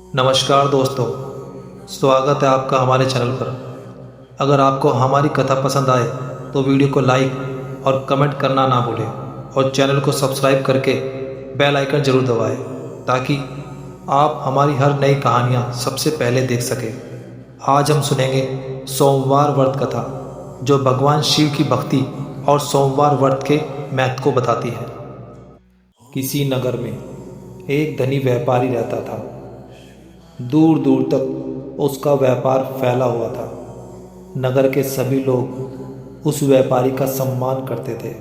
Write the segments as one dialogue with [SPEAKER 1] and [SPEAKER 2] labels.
[SPEAKER 1] नमस्कार दोस्तों, स्वागत है आपका हमारे चैनल पर। अगर आपको हमारी कथा पसंद आए तो वीडियो को लाइक और कमेंट करना ना भूलें और चैनल को सब्सक्राइब करके बेल आइकन जरूर दबाएं ताकि आप हमारी हर नई कहानियाँ सबसे पहले देख सकें। आज हम सुनेंगे सोमवार व्रत कथा, जो भगवान शिव की भक्ति और सोमवार व्रत के महत्व को बताती है। किसी नगर में एक धनी व्यापारी रहता था। दूर दूर तक उसका व्यापार फैला हुआ था। नगर के सभी लोग उस व्यापारी का सम्मान करते थे।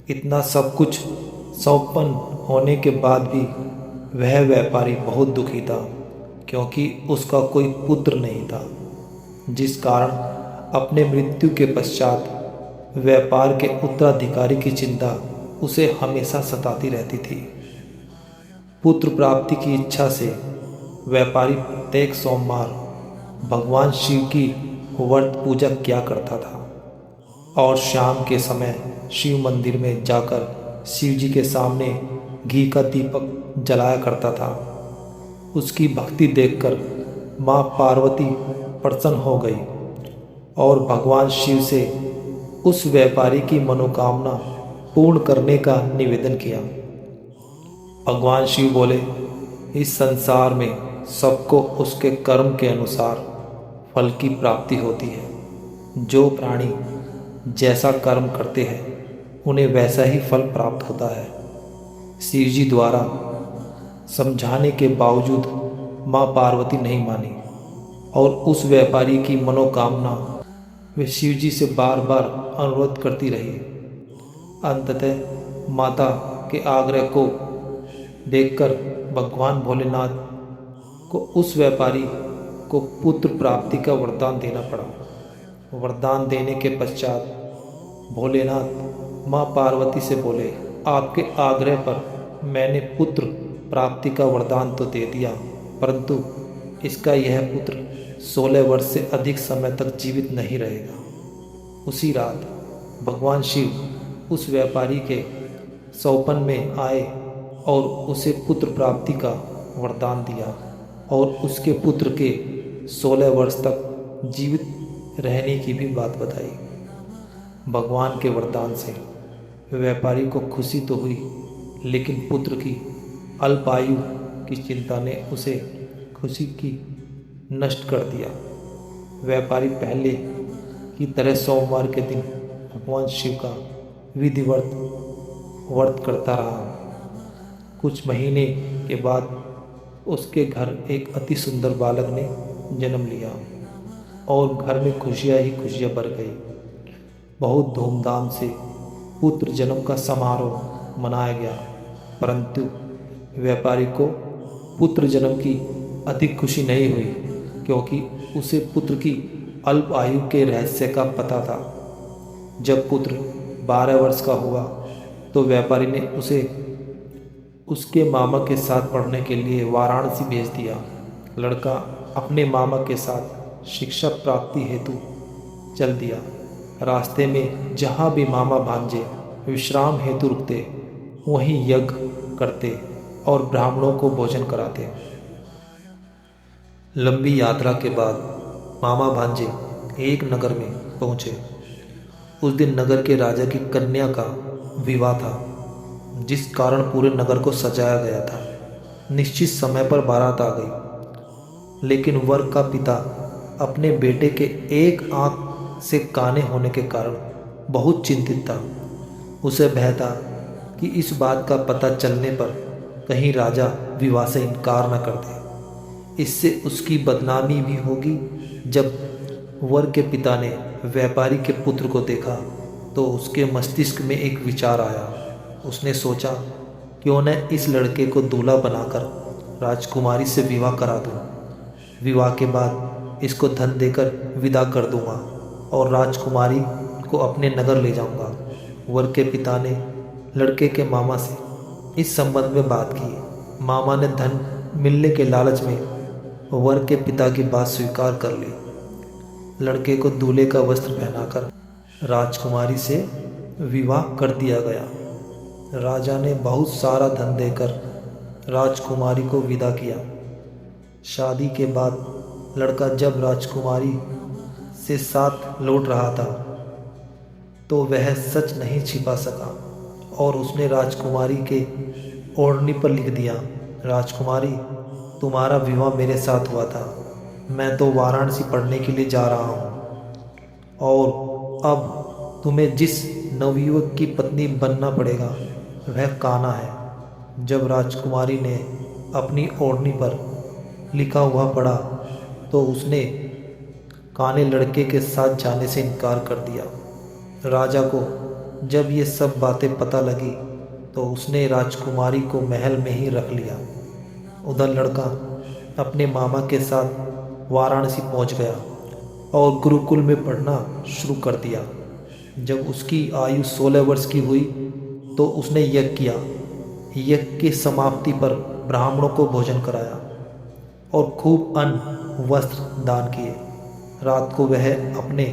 [SPEAKER 1] इतना सब कुछ संपन्न होने के बाद भी वह व्यापारी बहुत दुखी था, क्योंकि उसका कोई पुत्र नहीं था, जिस कारण अपने मृत्यु के पश्चात व्यापार के उत्तराधिकारी की चिंता उसे हमेशा सताती रहती थी। पुत्र प्राप्ति की इच्छा से व्यापारी प्रत्येक सोमवार भगवान शिव की व्रत पूजा किया करता था और शाम के समय शिव मंदिर में जाकर शिव जी के सामने घी का दीपक जलाया करता था। उसकी भक्ति देखकर माँ पार्वती प्रसन्न हो गई और भगवान शिव से उस व्यापारी की मनोकामना पूर्ण करने का निवेदन किया। भगवान शिव बोले, इस संसार में सबको उसके कर्म के अनुसार फल की प्राप्ति होती है। जो प्राणी जैसा कर्म करते हैं उन्हें वैसा ही फल प्राप्त होता है। शिव जी द्वारा समझाने के बावजूद माँ पार्वती नहीं मानी और उस व्यापारी की मनोकामना वे शिव जी से बार बार अनुरोध करती रही। अंततः माता के आग्रह को देखकर भगवान भोलेनाथ को उस व्यापारी को पुत्र प्राप्ति का वरदान देना पड़ा। वरदान देने के पश्चात भोलेनाथ माँ पार्वती से बोले, आपके आग्रह पर मैंने पुत्र प्राप्ति का वरदान तो दे दिया, परंतु इसका यह पुत्र 16 वर्ष से अधिक समय तक जीवित नहीं रहेगा। उसी रात भगवान शिव उस व्यापारी के सौपन में आए और उसे पुत्र प्राप्ति का वरदान दिया और उसके पुत्र के 16 वर्ष तक जीवित रहने की भी बात बताई। भगवान के वरदान से व्यापारी को खुशी तो हुई, लेकिन पुत्र की अल्प आयु की चिंता ने उसे खुशी की नष्ट कर दिया। व्यापारी पहले की तरह सोमवार के दिन भगवान शिव का विधिवत व्रत करता रहा। कुछ महीने के बाद उसके घर एक अति सुंदर बालक ने जन्म लिया और घर में खुशियाँ ही खुशियाँ भर गई। बहुत धूमधाम से पुत्र जन्म का समारोह मनाया गया, परंतु व्यापारी को पुत्र जन्म की अधिक खुशी नहीं हुई, क्योंकि उसे पुत्र की अल्प आयु के रहस्य का पता था। जब पुत्र 12 वर्ष का हुआ तो व्यापारी ने उसे उसके मामा के साथ पढ़ने के लिए वाराणसी भेज दिया। लड़का अपने मामा के साथ शिक्षा प्राप्ति हेतु चल दिया। रास्ते में जहाँ भी मामा भांजे विश्राम हेतु रुकते, वहीं यज्ञ करते और ब्राह्मणों को भोजन कराते। लंबी यात्रा के बाद मामा भांजे एक नगर में पहुँचे। उस दिन नगर के राजा की कन्या का विवाह था, जिस कारण पूरे नगर को सजाया गया था। निश्चित समय पर बारात आ गई, लेकिन वर का पिता अपने बेटे के एक आंख से काने होने के कारण बहुत चिंतित था। उसे भय था कि इस बात का पता चलने पर कहीं राजा विवाह से इनकार न कर दे। इससे उसकी बदनामी भी होगी। जब वर के पिता ने व्यापारी के पुत्र को देखा तो उसके मस्तिष्क में एक विचार आया। उसने सोचा, क्यों न इस लड़के को दूल्हा बनाकर राजकुमारी से विवाह करा दूं। विवाह के बाद इसको धन देकर विदा कर दूंगा और राजकुमारी को अपने नगर ले जाऊंगा। वर के पिता ने लड़के के मामा से इस संबंध में बात की। मामा ने धन मिलने के लालच में वर के पिता की बात स्वीकार कर ली। लड़के को दूल्हे का वस्त्र पहनाकर राजकुमारी से विवाह कर दिया गया। राजा ने बहुत सारा धन देकर राजकुमारी को विदा किया। शादी के बाद लड़का जब राजकुमारी से साथ लौट रहा था तो वह सच नहीं छिपा सका और उसने राजकुमारी के ओढ़नी पर लिख दिया, राजकुमारी, तुम्हारा विवाह मेरे साथ हुआ था। मैं तो वाराणसी पढ़ने के लिए जा रहा हूँ और अब तुम्हें जिस नवयुवक की पत्नी बनना पड़ेगा वह कान्हा है। जब राजकुमारी ने अपनी ओढ़नी पर लिखा हुआ पढ़ा तो उसने काने लड़के के साथ जाने से इनकार कर दिया। राजा को जब ये सब बातें पता लगी तो उसने राजकुमारी को महल में ही रख लिया। उधर लड़का अपने मामा के साथ वाराणसी पहुंच गया और गुरुकुल में पढ़ना शुरू कर दिया। जब उसकी आयु 16 वर्ष की हुई तो उसने यज्ञ किया। यज्ञ की समाप्ति पर ब्राह्मणों को भोजन कराया और खूब अन्न वस्त्र दान किए। रात को वह अपने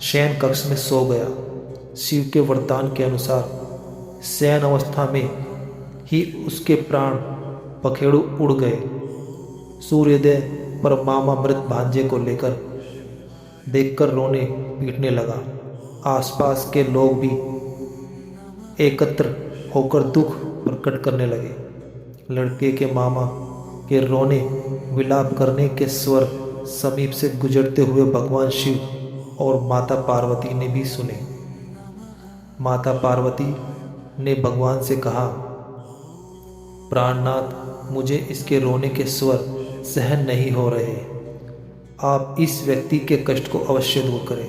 [SPEAKER 1] शयन कक्ष में सो गया। शिव के वरदान के अनुसार शयन अवस्था में ही उसके प्राण पखेरु उड़ गए। सूर्योदय पर मामा मृत भांजे को लेकर देखकर रोने पीटने लगा। आसपास के लोग भी एकत्र होकर दुख प्रकट करने लगे। लड़के के मामा के रोने विलाप करने के स्वर समीप से गुजरते हुए भगवान शिव और माता पार्वती ने भी सुने। माता पार्वती ने भगवान से कहा, प्राणनाथ, मुझे इसके रोने के स्वर सहन नहीं हो रहे। आप इस व्यक्ति के कष्ट को अवश्य दूर करें।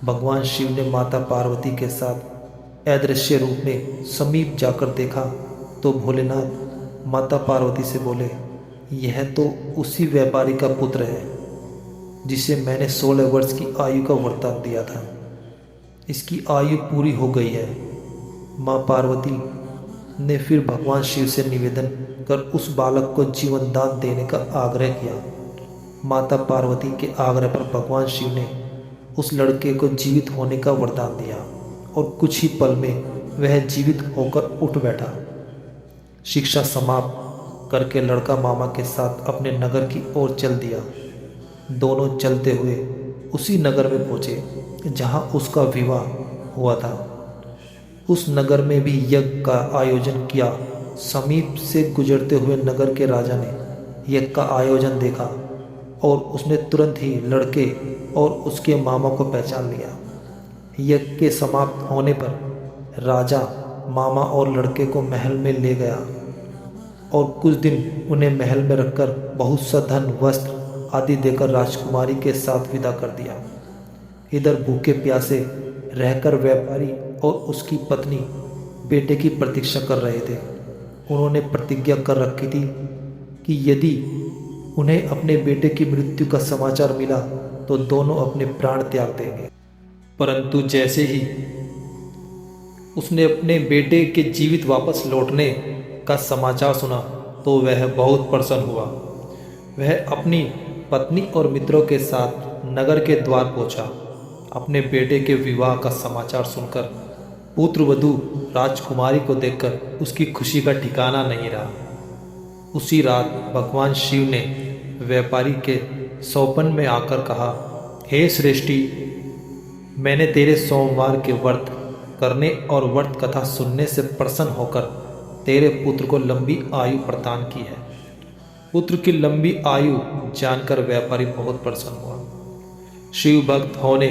[SPEAKER 1] भगवान शिव ने माता पार्वती के साथ अदृश्य रूप में समीप जाकर देखा तो भोलेनाथ माता पार्वती से बोले, यह तो उसी व्यापारी का पुत्र है जिसे मैंने 16 वर्ष की आयु का वरदान दिया था। इसकी आयु पूरी हो गई है। माँ पार्वती ने फिर भगवान शिव से निवेदन कर उस बालक को जीवन दान देने का आग्रह किया। माता पार्वती के आग्रह पर भगवान शिव ने उस लड़के को जीवित होने का वरदान दिया और कुछ ही पल में वह जीवित होकर उठ बैठा। शिक्षा समाप्त करके लड़का मामा के साथ अपने नगर की ओर चल दिया। दोनों चलते हुए उसी नगर में पहुँचे जहाँ उसका विवाह हुआ था। उस नगर में भी यज्ञ का आयोजन किया। समीप से गुजरते हुए नगर के राजा ने यज्ञ का आयोजन देखा और उसने तुरंत ही लड़के और उसके मामा को पहचान लिया। यज्ञ के समाप्त होने पर राजा मामा और लड़के को महल में ले गया और कुछ दिन उन्हें महल में रखकर बहुत सा धन वस्त्र आदि देकर राजकुमारी के साथ विदा कर दिया। इधर भूखे प्यासे रहकर व्यापारी और उसकी पत्नी बेटे की प्रतीक्षा कर रहे थे। उन्होंने प्रतिज्ञा कर रखी थी कि यदि उन्हें अपने बेटे की मृत्यु का समाचार मिला तो दोनों अपने प्राण त्याग देंगे। परंतु जैसे ही उसने अपने बेटे के जीवित वापस लौटने का समाचार सुना तो वह बहुत प्रसन्न हुआ। वह अपनी पत्नी और मित्रों के साथ नगर के द्वार पहुंचा। अपने बेटे के विवाह का समाचार सुनकर पुत्र वधू राजकुमारी को देखकर उसकी खुशी का ठिकाना नहीं रहा। उसी रात भगवान शिव ने व्यापारी के सौपन में आकर कहा, हे श्रेष्ठी, मैंने तेरे सोमवार के व्रत करने और व्रत कथा सुनने से प्रसन्न होकर तेरे पुत्र को लंबी आयु प्रदान की है। पुत्र की लंबी आयु जानकर व्यापारी बहुत प्रसन्न हुआ। शिव भक्त होने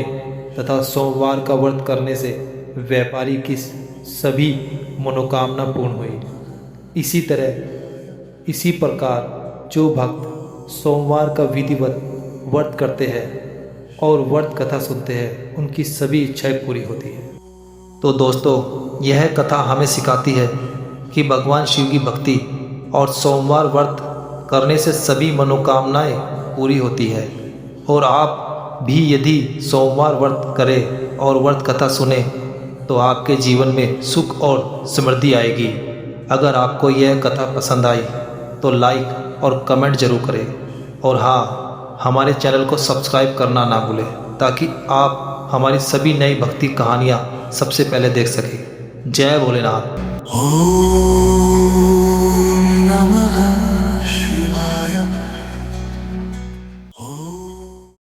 [SPEAKER 1] तथा सोमवार का व्रत करने से व्यापारी की सभी मनोकामना पूर्ण हुई। इसी प्रकार जो भक्त सोमवार का विधिवत व्रत करते हैं और व्रत कथा सुनते हैं उनकी सभी इच्छाएं पूरी होती है। तो दोस्तों, यह कथा हमें सिखाती है कि भगवान शिव की भक्ति और सोमवार व्रत करने से सभी मनोकामनाएं पूरी होती है। और आप भी यदि सोमवार व्रत करें और व्रत कथा सुने तो आपके जीवन में सुख और समृद्धि आएगी। अगर आपको यह कथा पसंद आई तो लाइक और कमेंट जरूर करें और हाँ, हमारे चैनल को सब्सक्राइब करना ना भूलें ताकि आप हमारी सभी नई भक्ति कहानियाँ सबसे पहले देख सकें। जय भोलेनाथ।
[SPEAKER 2] ओम नमः